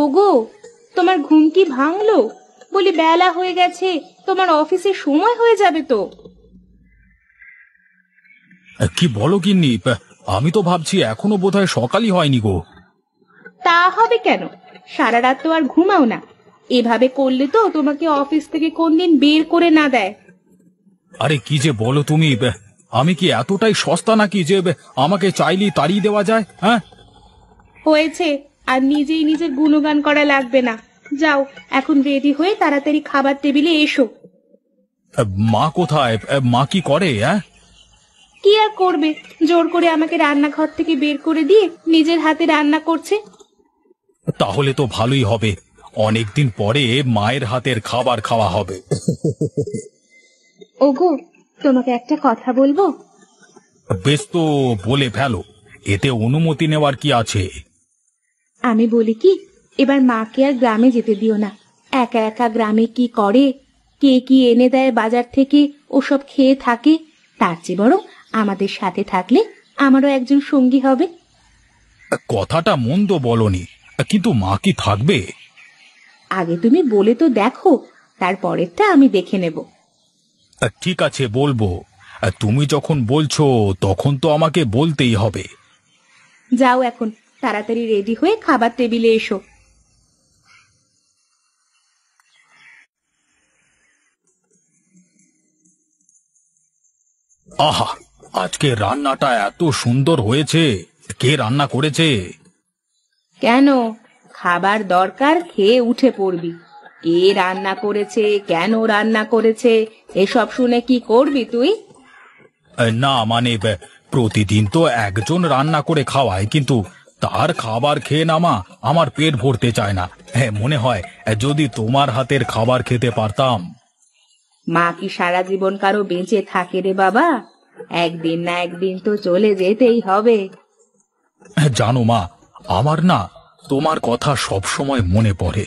ওগো, তোমার ঘুম কি ভাঙলো? বলি বেলা হয়ে গেছে, তোমার অফিসের সময় হয়ে যাবে তো। কি বলো গিন্নি? আমি তো ভাবছি এখনো বোধহয় সকালই হয়নি গো। তা হবে কেন? সারা রাত তো আর ঘুমাও না। এভাবে করলে তো তোমাকে অফিস থেকে কোনদিন বের করে না দেয়। আরে কি যে বলো তুমি! আমি কি এতটাই সস্তা নাকি যে আমাকে চাইলেই তাড়িয়ে দেওয়া যায়? হ্যাঁ, হয়েছে, আর নিজেই নিজের গুণগান করা লাগবে না। যাও, এখন রেডি হয়ে তাড়াতাড়ি খাবার টেবিলে এসো। মা কোথায়? মা কি করে? হ্যাঁ, কি আর করবে, জোর করে আমাকে রান্নাঘর থেকে বের করে দিয়ে নিজের হাতে রান্না করছে। তাহলে তো ভালোই হবে। অনেকদিন পরে মায়ের হাতের খাবার খাওয়া হবে। ওগো, তোমাকে একটা কথা বলবো? বেশ, তো বলে ফেলো। এতে অনুমতি নেওয়ার কি আছে? আমি বলি কি, এবার মাকে আর গ্রামে যেতে দিও না। একা একা গ্রামে কি করে, কে কি এনে দেয় বাজার থেকে, ওসব খেয়ে থাকে। তার চেয়ে বরং আমাদের সাথে থাকলে আমারও একজন সঙ্গী হবে। কথাটা মন্দ বলনি, কিন্তু মা কি থাকবে? আগে তুমি বলে তো দেখো, তারপরেরটা আমি দেখে নেব। ঠিক আছে, বলবো। তুমি যখন বলছো তখন তো আমাকে বলতেই হবে। যাও, এখন তাড়াতাড়ি রেডি হয়ে খাবার টেবিলে এসো। আহা, আজকে রান্নাটা এত সুন্দর হয়েছে! কে রান্না করেছে? কেন, খাবার দরকার, খেয়ে উঠে পড়বি। কে রান্না করেছে, কেন রান্না করেছে, এসব শুনে কি করবি তুই? না মানে, প্রতিদিন তো একজন রান্না করে খাওয়ায়, কিন্তু তার খাবার খেয়ে না মা, আমার পেট ভরতে চায় না। হ্যাঁ, মনে হয় যদি তোমার হাতের খাবার খেতে পারতাম। মা কি সারা জীবন কারো বেঁচে থাকে রে বাবা? একদিন না একদিন তো চলে যেতেই হবে। জানো মা, আমার না তোমার কথা সব সময় মনে পড়ে।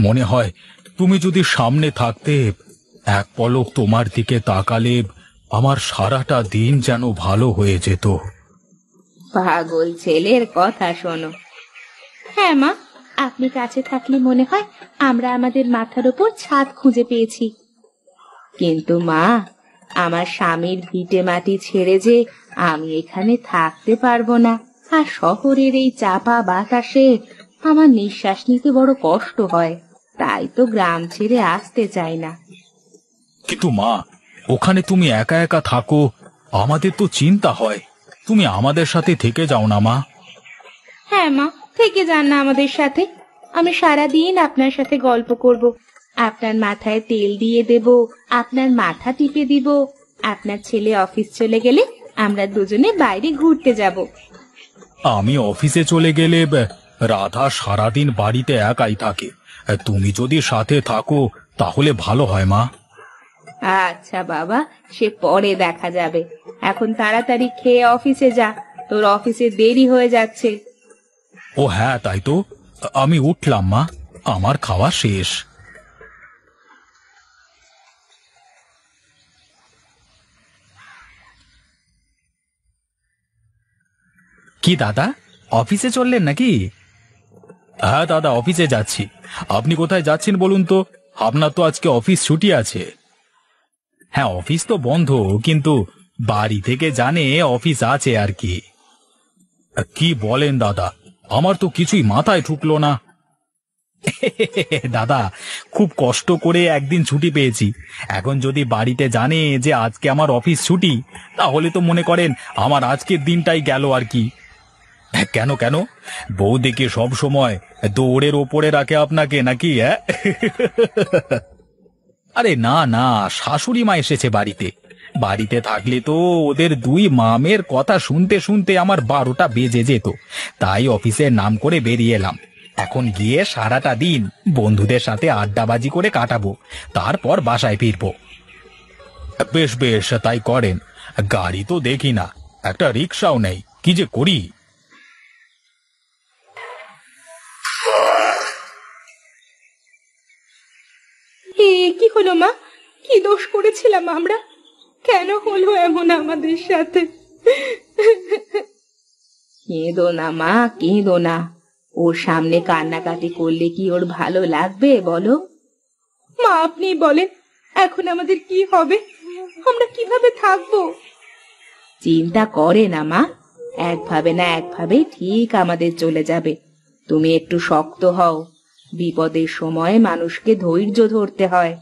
মনে হয় তুমি যদি সামনে থাকতে, এক পলক তোমার দিকে তাকালে আমার সারাটা দিন যেন ভালো হয়ে যেত। পাগল ছেলের কথা শোনো। হ্যাঁ মা, আপনি কাছে থাকলে মনে হয় আমরা আমাদের মাথার উপর ছাদ খুঁজে পেয়েছি। কিন্তু মা, আমার স্বামীর ভিটে মাটি ছেড়ে যে আমি এখানে থাকতে পারবো না। আর শহরের এই চাপা বাতাসে আমার নিঃশ্বাস নিতে বড় কষ্ট হয়। তাই তো গ্রাম ছেড়ে আসতে চাই না। কিন্তু মা, ওখানে তুমি একা একা থাকো, আমাদের তো চিন্তা হয়। তুমি আমাদের সাথে থেকে যাও না মা। হ্যাঁ মা, থেকে যান না আমাদের সাথে। আমি সারাদিন আপনার সাথে গল্প করব, আপনার মাথায় তেল দিয়ে দেব, আপনার মাথা টিপে দিব। আপনার ছেলে অফিস চলে গেলে আমরা দুজনে বাইরে ঘুরতে যাব। আমি অফিসে চলে গেলে রাধা সারাদিন বাড়িতে একাই থাকে। তুমি যদি সাথে থাকো তাহলে ভালো হয় মা। আচ্ছা বাবা, সে পরে দেখা যাবে। এখন তাড়াতাড়ি খেয়ে অফিসে যা, তোর অফিসে দেরি হয়ে যাচ্ছে। ও হ্যাঁ, তাই তো। আমি উঠলাম মা, আমার খাওয়া শেষ। কি দাদা, অফিসে চললেন নাকি? হ্যাঁ দাদা, অফিসে যাচ্ছি। আপনি কোথায় যাচ্ছেন বলুন তো? আপনার তো আজকে অফিস ছুটি আছে। হ্যাঁ, অফিস তো বন্ধ, কিন্তু বাড়ি থেকে জানে অফিস আছে আর কি। কি বলেন দাদা? আমার তো কিছুই মাথায় ঢুকলো না। দাদা, খুব কষ্ট করে একদিন ছুটি পেয়েছি। এখন যদি বাড়িতে জানে যে আজকে আমার অফিস ছুটি, তাহলে তো মনে করেন আমার আজকের দিনটাই গেল আর কি। কেন কেন? বউ দেখে সব সময় দৌড়ের ওপরে রাখে আপনাকে নাকি? হ্যাঁ? আরে না না, শাশুড়ি মা এসেছে বাড়িতে। বাড়িতে থাকলে তো ওদের দুই মামের কথা শুনতে শুনতে আমার 12টা বেজে যেত। তাই অফিসের নাম করে বেরিয়ে এলাম। এখন গিয়ে সারাটা দিন বন্ধুদের সাথে আড্ডাবাজি করে কাটাবো, তারপর বাসায় ফিরবো। বেশ বেশ, তাই করেন। গাড়ি তো দেখি না, একটা রিক্সাও নেই, কি যে করি। কি হলো মা? কি দোষ করেছিলাম আমরা? কেন হলো এমন আমাদের সাথে? কেঁদো না মা, কেঁদো না। ওর সামনে কান্নাকাটি করলে কি ওর ভালো লাগবে বলো? মা, আপনি বলেন, এখন আমাদের কি হবে? আমরা কিভাবে থাকবো? চিন্তা করে না মা, একভাবে না একভাবে ঠিক আমাদের চলে যাবে। তুমি একটু শক্ত হও। বিপদের সময় মানুষকে ধৈর্য ধরতে হয়।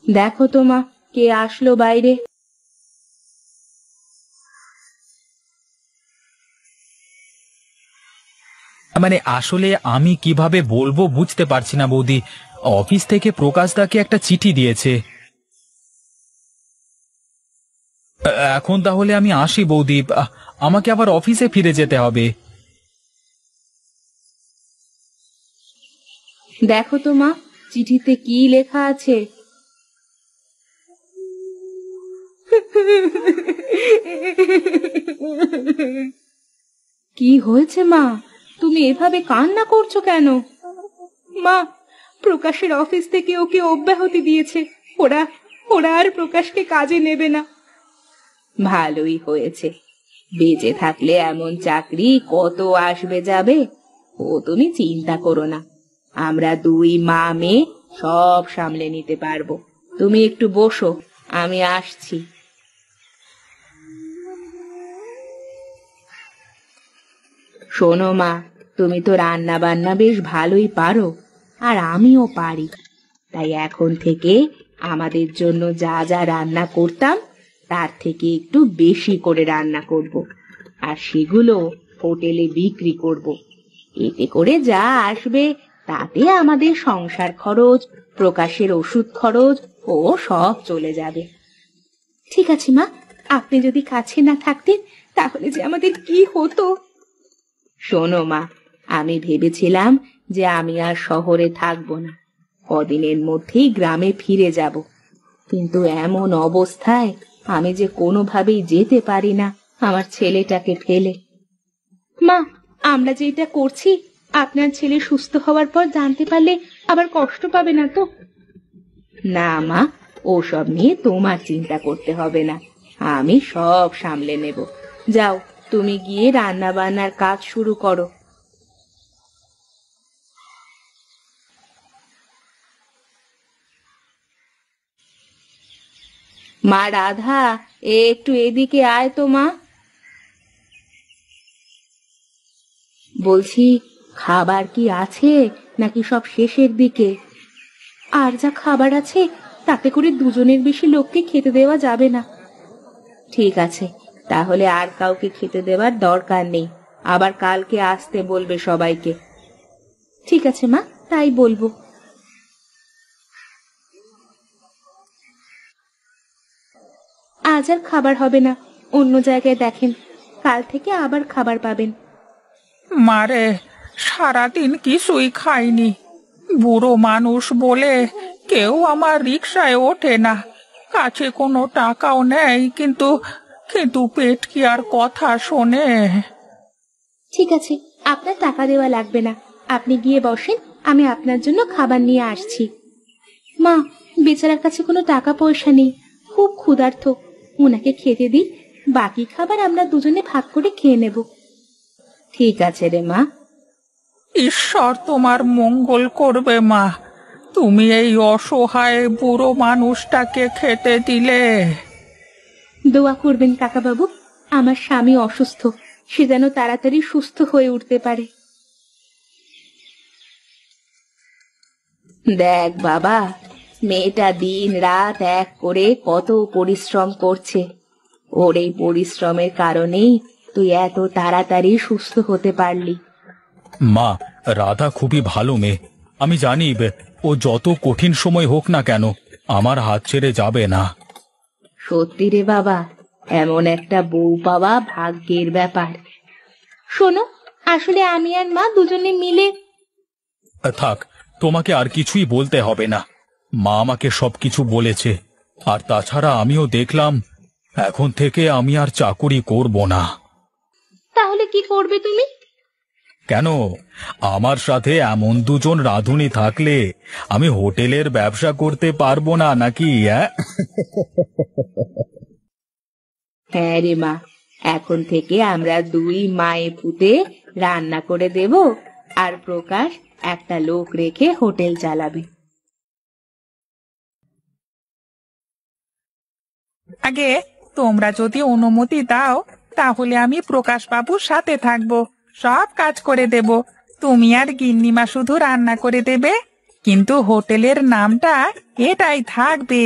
দেখো তো মা, কে আসলো বাইরে। মানে আসলে আমি কিভাবে বলবো বুঝতে পারছি না বৌদি। অফিস থেকে প্রকাশদাকে একটা চিঠি দিয়েছে। এখন তাহলে আমি আসি বৌদি, আমাকে আবার অফিসে ফিরে যেতে হবে। দেখো তো মা, চিঠিতে কি লেখা আছে। কি হয়েছে মা? তুমি এভাবে কান্না করছো কেন? মা, প্রকাশের অফিস থেকে ওকে অব্যাহতি দিয়েছে। ওরা ওরা আর প্রকাশকে কাজে নেবে না। ভালোই হয়েছে। বেঁচে থাকলে এমন চাকরি কত আসবে যাবে। ও তুমি চিন্তা করো না, আমরা দুই মা মেয়ে সব সামলে নিতে পারবো। তুমি একটু বসো, আমি আসছি। শোনো মা, তুমি তো রান্না বান্না বেশ ভালোই পারো, আর আমিও পারি। তাই এখন থেকে আমাদের জন্য যা যা রান্না করতাম তার থেকে একটু বেশি করে রান্না করব, আর সেগুলো হোটেলে বিক্রি করব। এতে করে যা আসবে তাতে আমাদের সংসার খরচ, প্রকাশের ওষুধ খরচ ও সব চলে যাবে। ঠিক আছে মা, আপনি যদি কাছে না থাকতেন তাহলে যে আমাদের কি হতো। শোনো মা, আমি ভেবেছিলাম যে আমি আর শহরে থাকবো না, কদিনের মধ্যেই গ্রামে ফিরে যাব। কিন্তু এমন অবস্থায় আমি যে কোনোভাবেই যেতে পারি না আমার ছেলেটাকে ফেলে। মা, আমরা যে এটা করছি আপনার ছেলে সুস্থ হওয়ার পর জানতে পারলে আবার কষ্ট পাবে না তো? না মা, ওসব নিয়ে তোমার চিন্তা করতে হবে না, আমি সব সামলে নেব। যাও, তুমি গিয়ে রান্না বান্নার কাজ শুরু করো। মা রাধা, একটু এদিকে আয় তো মা। বলছি, খাবার কি আছে নাকি সব শেষের দিকে? আর যা খাবার আছে তাতে করে দুজনের বেশি লোককে খেতে দেওয়া যাবে না। ঠিক আছে, তাহলে আর কাউকে খেতে দেওয়ার দরকার নেই। আবার কালকে আসতে বলবে সবাইকে। ঠিক আছে মা, তাই বলবো। আজ আর খাবার হবে না, অন্য জায়গায় দেখেন, কাল থেকে আবার খাবার পাবেন। মারে, সারাদিন কিছুই খাইনি। বুড়ো মানুষ বলে কেউ আমার রিকশায় ওঠে না, কাছে কোনো টাকাও নেই, কিন্তু কিন্তু পেট কি আর কথা শোনে? ঠিক আছে, আপনার টাকা দেওয়া লাগবে না, আপনি গিয়ে বসেন, আমি আপনার জন্য খাবার নিয়ে আসছি। মা, বেচারার কাছে কোনো টাকা পয়সা নেই, খুব ক্ষুধার্ত, ওনাকে খেতে দিই, বাকি খাবার আমরা দুজনে ভাগ করে খেয়ে নেব। ঠিক আছে রে মা। ঈশ্বর তোমার মঙ্গল করবে মা, তুমি এই অসহায় বুড়ো মানুষটাকে খেতে দিলে। দোয়া করবেন কাকাবাবু, আমার স্বামী অসুস্থ, সে যেন তাড়াতাড়ি সুস্থ হয়ে উঠতে পারে। দেখ বাবা, মেয়েটা দিন রাত এক করে কত পরিশ্রম করছে। ওর এই পরিশ্রমের কারণেই তুই এত তাড়াতাড়ি সুস্থ হতে পারলি। মা, রাধা খুবই ভালো মেয়ে। আমি জানি ও যত কঠিন সময় হোক না কেন আমার হাত ছেড়ে যাবে না। সত্যি রে বাবা, এমন একটা বউ পাওয়া ভাগ্যের ব্যাপার। শোনো, আসলে আমি আর মা দুজনে মিলে। থাক, তোমাকে আর কিছুই বলতে হবে না। মা আমাকে সবকিছু বলেছে, আর তাছাড়া আমিও দেখলাম এখন থেকে আমি আর চাকুরি করব না। তাহলে কি করবে তুমি? কেন, আমার সাথে এমন দুজন রাঁধুনি থাকলে আমি হোটেলের ব্যবসা করতে পারবো না নাকি? হ্যাঁ রে মা, এখন থেকে আমরা দুই মায়ে পুতে রান্না করে দেব, আর প্রকাশ একটা লোক রেখে হোটেল চালাবে। আগে তোমরা যদি অনুমতি দাও তাহলে আমি প্রকাশ বাবুর সাথে থাকবো, সব কাজ করে দেব। তুমি আর গিন্নিমা শুধু রান্না করে দেবে, কিন্তু হোটেলের নামটা এটাই থাকবে।